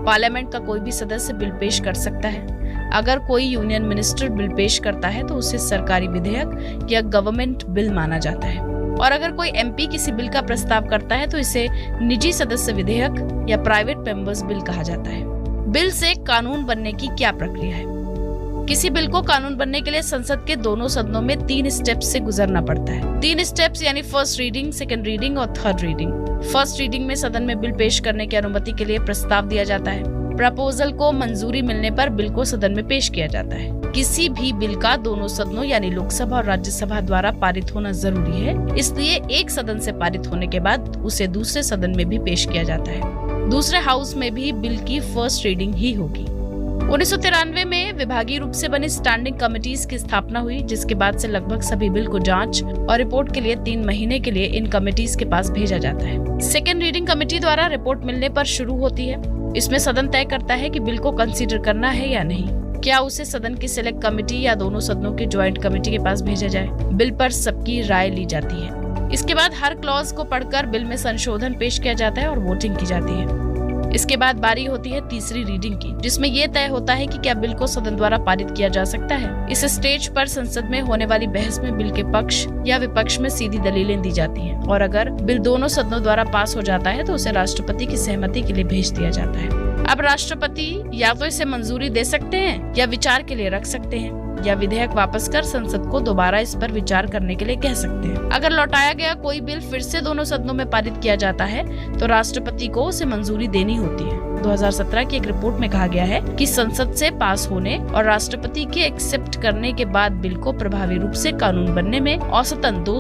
Parliament का कोई भी सदस्य बिल पेश कर सकता है। अगर कोई यूनियन मिनिस्टर बिल पेश करता है तो उसे सरकारी विधेयक या गवर्नमेंट बिल माना जाता है। और अगर कोई एमपी किसी बिल का प्रस्ताव करता है तो इसे निजी सदस्य विधेयक या प्राइवेट मेंबर्स बिल कहा जाता है। बिल से कानून बनने की क्या प्रक्रिया है? किसी बिल को कानून बनने के लिए संसद के दोनों सदनों में 3 स्टेप्स से गुजरना पड़ता है। 3 स्टेप्स यानी फर्स्ट रीडिंग, सेकंड रीडिंग और थर्ड रीडिंग। फर्स्ट रीडिंग में सदन में बिल पेश करने की अनुमति के लिए प्रस्ताव दिया जाता है। प्रपोजल को मंजूरी मिलने पर बिल को सदन में पेश किया जाता है। किसी भी बिल का दोनों सदनों यानी लोकसभा और राज्यसभा द्वारा पारित होना जरूरी है, इसलिए एक सदन से पारित होने के बाद उसे दूसरे सदन में भी पेश किया जाता है। दूसरे हाउस में भी बिल की फर्स्ट रीडिंग ही होगी। 1993 में विभागीय रूप से बनी स्टैंडिंग कमिटीज की स्थापना हुई, जिसके बाद से लगभग सभी बिल को जांच और रिपोर्ट के लिए 3 महीने के लिए इन कमिटीज के पास भेजा जाता है। सेकेंड रीडिंग कमेटी द्वारा रिपोर्ट मिलने पर शुरू होती है। इसमें सदन तय करता है कि बिल को कंसीडर करना है या नहीं, क्या उसे सदन की सिलेक्ट कमेटी या दोनों सदनों की ज्वाइंट कमेटी के पास भेजा जाए। बिल पर सबकी राय ली जाती है। इसके बाद हर क्लॉज को पढ़कर बिल में संशोधन पेश किया जाता है और वोटिंग की जाती है। इसके बाद बारी होती है तीसरी रीडिंग की, जिसमें यह तय होता है कि क्या बिल को सदन द्वारा पारित किया जा सकता है। इस स्टेज पर संसद में होने वाली बहस में बिल के पक्ष या विपक्ष में सीधी दलीलें दी जाती हैं, और अगर बिल दोनों सदनों द्वारा पास हो जाता है तो उसे राष्ट्रपति की सहमति के लिए भेज दिया जाता है। अब राष्ट्रपति या तो इसे मंजूरी दे सकते हैं या विचार के लिए रख सकते हैं, या विधेयक वापस कर संसद को दोबारा इस पर विचार करने के लिए कह सकते हैं। अगर लौटाया गया कोई बिल फिर से दोनों सदनों में पारित किया जाता है तो राष्ट्रपति को उसे मंजूरी देनी होती है। 2017 की एक रिपोर्ट में कहा गया है कि संसद से पास होने और राष्ट्रपति के एक्सेप्ट करने के बाद बिल को प्रभावी रूप से कानून बनने में औसतन 2